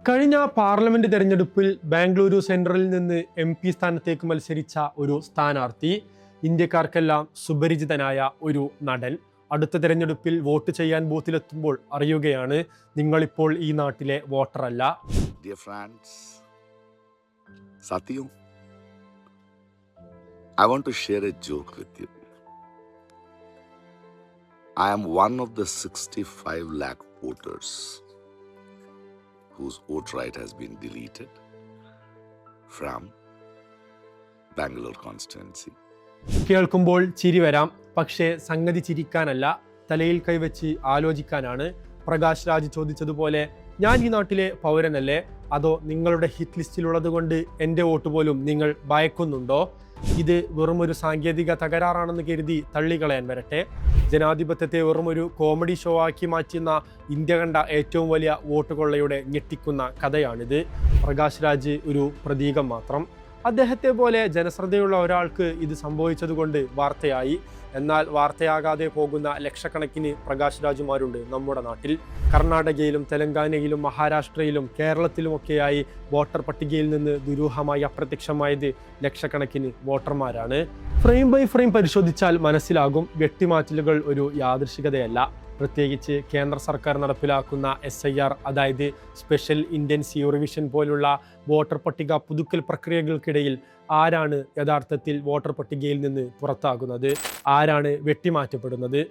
കഴിഞ്ഞ പാർലമെന്റ് തെരഞ്ഞെടുപ്പിൽ ബാംഗ്ലൂരു സെൻട്രലിൽ നിന്ന് MP സ്ഥാനത്തേക്ക് മത്സരിച്ച ഒരു സ്ഥാനാർത്ഥി, ഇന്ത്യക്കാർക്കെല്ലാം സുപരിചിതനായ ഒരു നടൻ, അടുത്ത തെരഞ്ഞെടുപ്പിൽ വോട്ട് ചെയ്യാൻ ബൂത്തിലെത്തുമ്പോൾ അറിയുകയാണ് നിങ്ങളിപ്പോൾ ഈ നാട്ടിലെ വോട്ടറല്ല. Dear friends, Satyu, I want to share a joke with you. I am one of the 65 lakh voters whose vote right has been deleted from Bangalore constituency. കേൾക്കുമ്പോൾ ചിരി വരാം, പക്ഷേ സംഗതി ചിരിക്കാനല്ല, തലയിൽ കൈവച്ച് ആലോചിക്കാനാണ്. പ്രകാശ് രാജ് ചോദിച്ചതുപോലെ, ഞാൻ ഈ നാട്ടിലെ പൗരനല്ലേ, അതോ നിങ്ങളുടെ ഹിറ്റ് ലിസ്റ്റിലുള്ളത് കൊണ്ട് എൻ്റെ വോട്ട് പോലും നിങ്ങൾ ഭയക്കുന്നുണ്ടോ? ഇത് വെറുമൊരു സാങ്കേതിക തകരാറാണെന്ന് കരുതി തള്ളിക്കളയാൻ വരട്ടെ. ജനാധിപത്യത്തെ വെറുമൊരു കോമഡി ഷോ ആക്കി മാറ്റുന്ന ഇന്ത്യ കണ്ട ഏറ്റവും വലിയ വോട്ട് കൊള്ളയുടെ ഞെട്ടിക്കുന്ന കഥയാണിത്. പ്രകാശ് രാജ് ഒരു പ്രതീകം മാത്രം. അദ്ദേഹത്തെ പോലെ ജനശ്രദ്ധയുള്ള ഒരാൾക്ക് ഇത് സംഭവിച്ചതുകൊണ്ട് വാർത്തയായി. എന്നാൽ വാർത്തയാകാതെ പോകുന്ന ലക്ഷക്കണക്കിന് പ്രകാശ് രാജുമാരുണ്ട് നമ്മുടെ നാട്ടിൽ. കർണാടകയിലും തെലങ്കാനയിലും മഹാരാഷ്ട്രയിലും കേരളത്തിലുമൊക്കെയായി വോട്ടർ പട്ടികയിൽ നിന്ന് ദുരൂഹമായി അപ്രത്യക്ഷമായത് ലക്ഷക്കണക്കിന് വോട്ടർമാരാണ്. ഫ്രെയിം ബൈ ഫ്രെയിം പരിശോധിച്ചാൽ മനസ്സിലാകും, വെട്ടിമാറ്റലുകൾ ഒരു യാദൃശികതയല്ല. പ്രത്യേകിച്ച് കേന്ദ്ര സർക്കാർ നടപ്പിലാക്കുന്ന SIR, അതായത് സ്പെഷ്യൽ ഇൻറ്റൻസീവ് റിവിഷൻ പോലുള്ള വോട്ടർ പട്ടിക പുതുക്കൽ പ്രക്രിയകൾക്കിടയിൽ ആരാണ് യഥാർത്ഥത്തിൽ വോട്ടർ പട്ടികയിൽ നിന്ന് പുറത്താകുന്നത്, ആരാണ് വെട്ടിമാറ്റപ്പെടുന്നത്?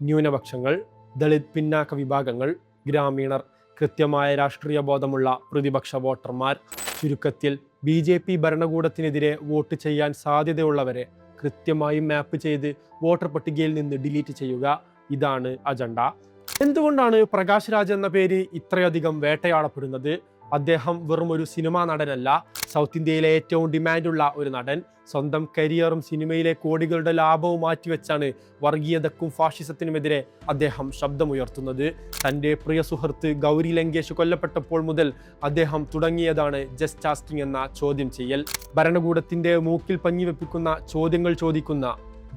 ന്യൂനപക്ഷങ്ങൾ, ദളിത് പിന്നാക്ക വിഭാഗങ്ങൾ, ഗ്രാമീണർ, കൃത്യമായ രാഷ്ട്രീയ ബോധമുള്ള പ്രതിപക്ഷ വോട്ടർമാർ. ചുരുക്കത്തിൽ BJP ഭരണകൂടത്തിനെതിരെ വോട്ട് ചെയ്യാൻ സാധ്യതയുള്ളവരെ കൃത്യമായി മാപ്പ് ചെയ്ത് വോട്ടർ പട്ടികയിൽ നിന്ന് ഡിലീറ്റ് ചെയ്യുക. ഇതാണ് അജണ്ട. എന്തുകൊണ്ടാണ് പ്രകാശ് രാജ് എന്ന പേര് ഇത്രയധികം വേട്ടയാടപ്പെടുന്നത്? അദ്ദേഹം വെറും ഒരു സിനിമാ നടനല്ല, സൗത്ത് ഇന്ത്യയിലെ ഏറ്റവും ഡിമാൻഡുള്ള ഒരു നടൻ. സ്വന്തം കരിയറും സിനിമയിലെ കോടികളുടെ ലാഭവും മാറ്റിവെച്ചാണ് വർഗീയതക്കും ഫാഷിസത്തിനുമെതിരെ അദ്ദേഹം ശബ്ദമുയർത്തുന്നത്. തൻ്റെ പ്രിയ സുഹൃത്ത് ഗൗരി ലങ്കേഷ് കൊല്ലപ്പെട്ടപ്പോൾ മുതൽ അദ്ദേഹം തുടങ്ങിയതാണ് ജസ്റ്റ് ആസ്കിങ് എന്ന ചോദ്യം ചെയ്യൽ. ഭരണകൂടത്തിൻ്റെ മൂക്കിൽ പഞ്ഞിവെപ്പിക്കുന്ന ചോദ്യങ്ങൾ ചോദിക്കുന്ന,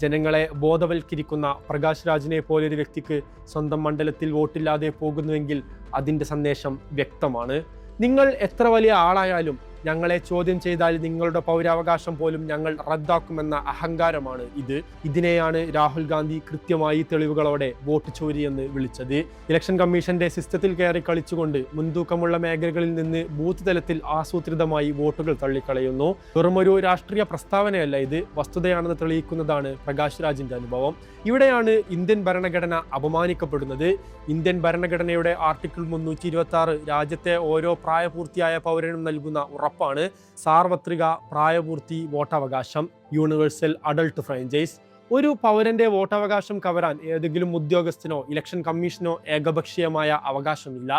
ജനങ്ങളെ ബോധവൽക്കരിക്കുന്ന പ്രകാശ് രാജിനെ പോലൊരു വ്യക്തിക്ക് സ്വന്തം മണ്ഡലത്തിൽ വോട്ടില്ലാതെ പോകുന്നുവെങ്കിൽ അതിൻ്റെ സന്ദേശം വ്യക്തമാണ്. നിങ്ങൾ എത്ര വലിയ ആളായാലും ഞങ്ങളെ ചോദ്യം ചെയ്താൽ നിങ്ങളുടെ പൗരാവകാശം പോലും ഞങ്ങൾ റദ്ദാക്കുമെന്ന അഹങ്കാരമാണ് ഇത്. ഇതിനെയാണ് രാഹുൽ ഗാന്ധി കൃത്യമായി തെളിവുകളോടെ വോട്ട് ചോരി എന്ന് വിളിച്ചത്. ഇലക്ഷൻ കമ്മീഷന്റെ സിസ്റ്റത്തിൽ കയറി കളിച്ചുകൊണ്ട് മുൻതൂക്കമുള്ള മേഖലകളിൽ നിന്ന് ബൂത്ത് തലത്തിൽ ആസൂത്രിതമായി വോട്ടുകൾ തള്ളിക്കളയുന്നു. വെറുമൊരു രാഷ്ട്രീയ പ്രസ്താവനയല്ല ഇത്, വസ്തുതയാണെന്ന് തെളിയിക്കുന്നതാണ് പ്രകാശ് രാജിന്റെ അനുഭവം. ഇവിടെയാണ് ഇന്ത്യൻ ഭരണഘടന അപമാനിക്കപ്പെടുന്നത്. ഇന്ത്യൻ ഭരണഘടനയുടെ ആർട്ടിക്കിൾ 326 രാജ്യത്തെ ഓരോ പ്രായപൂർത്തിയായ പൗരനും നൽകുന്ന ഉറപ്പാണ് സാർവത്രിക പ്രായപൂർത്തി വോട്ടവകാശം, യൂണിവേഴ്സൽ അഡൾട്ട് ഫ്രാഞ്ചൈസ്. ഒരു പൗരന്റെ വോട്ടവകാശം കവരാൻ ഏതെങ്കിലും ഉദ്യോഗസ്ഥനോ ഇലക്ഷൻ കമ്മീഷനോ ഏകപക്ഷീയമായ അവകാശമില്ല.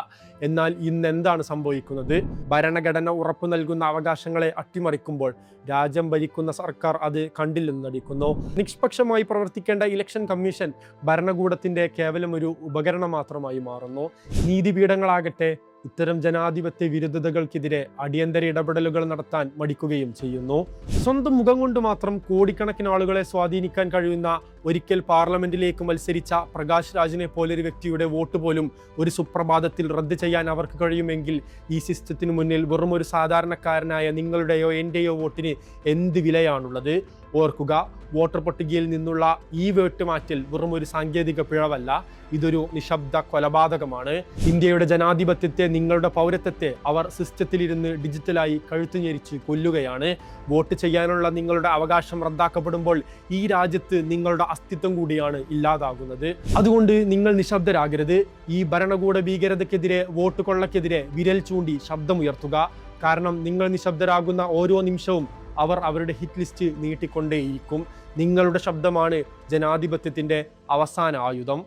എന്നാൽ ഇന്ന് എന്താണ് സംഭവിക്കുന്നത്? ഭരണഘടന ഉറപ്പു നൽകുന്ന അവകാശങ്ങളെ അട്ടിമറിക്കുമ്പോൾ രാജ്യം ഭരിക്കുന്ന സർക്കാർ അത് കണ്ടില്ലെന്ന് നടിക്കുന്നു. നിഷ്പക്ഷമായി പ്രവർത്തിക്കേണ്ട ഇലക്ഷൻ കമ്മീഷൻ ഭരണകൂടത്തിന്റെ കേവലം ഒരു ഉപകരണം മാത്രമായി മാറുന്നു. നീതിപീഠങ്ങളാകട്ടെ ഇത്തരം ജനാധിപത്യ വിരുദ്ധതകൾക്കെതിരെ അടിയന്തര ഇടപെടലുകൾ നടത്താൻ മടിക്കുകയും ചെയ്യുന്നു. സ്വന്തം മുഖം കൊണ്ട് മാത്രം കോടിക്കണക്കിന് ആളുകളെ സ്വാധീനിക്കാൻ കഴിയുന്ന, ഒരിക്കൽ പാർലമെന്റിലേക്ക് മത്സരിച്ച പ്രകാശ് രാജിനെ പോലൊരു വ്യക്തിയുടെ വോട്ട് പോലും ഒരു സുപ്രഭാതത്തിൽ റദ്ദ് ചെയ്യാൻ അവർക്ക് കഴിയുമെങ്കിൽ ഈ സിസ്റ്റത്തിന് മുന്നിൽ വെറും ഒരു സാധാരണക്കാരനായ നിങ്ങളുടെയോ എൻ്റെയോ വോട്ടിന് എന്ത് വിലയാണുള്ളത്? ഓർക്കുക, വോട്ടർ പട്ടികയിൽ നിന്നുള്ള ഈ വെട്ടുമാറ്റൽ വെറും ഒരു സാങ്കേതിക പിഴവല്ല, ഇതൊരു നിശബ്ദ കൊലപാതകമാണ്. ഇന്ത്യയുടെ ജനാധിപത്യത്തെ, നിങ്ങളുടെ പൗരത്വത്തെ അവർ സിസ്റ്റത്തിലിരുന്ന് ഡിജിറ്റലായി കഴുത്തുഞെരിച്ച് കൊല്ലുകയാണ്. വോട്ട് ചെയ്യാനുള്ള നിങ്ങളുടെ അവകാശം റദ്ദാക്കപ്പെടുമ്പോൾ ഈ രാജ്യത്ത് നിങ്ങളുടെ അസ്തിത്വം കൂടിയാണ് ഇല്ലാതാകുന്നത്. അതുകൊണ്ട് നിങ്ങൾ നിശബ്ദരാകരുത്. ഈ ഭരണകൂട ഭീകരതയ്ക്കെതിരെ, വോട്ട് കൊള്ളക്കെതിരെ വിരൽ ചൂണ്ടി ശബ്ദമുയർത്തുക. കാരണം നിങ്ങൾ നിശബ്ദരാകുന്ന ഓരോ നിമിഷവും അവർ അവരുടെ ഹിറ്റ് ലിസ്റ്റ് നീട്ടിക്കൊണ്ടേയിരിക്കും. നിങ്ങളുടെ ശബ്ദമാണ് ജനാധിപത്യത്തിൻ്റെ അവസാന ആയുധം.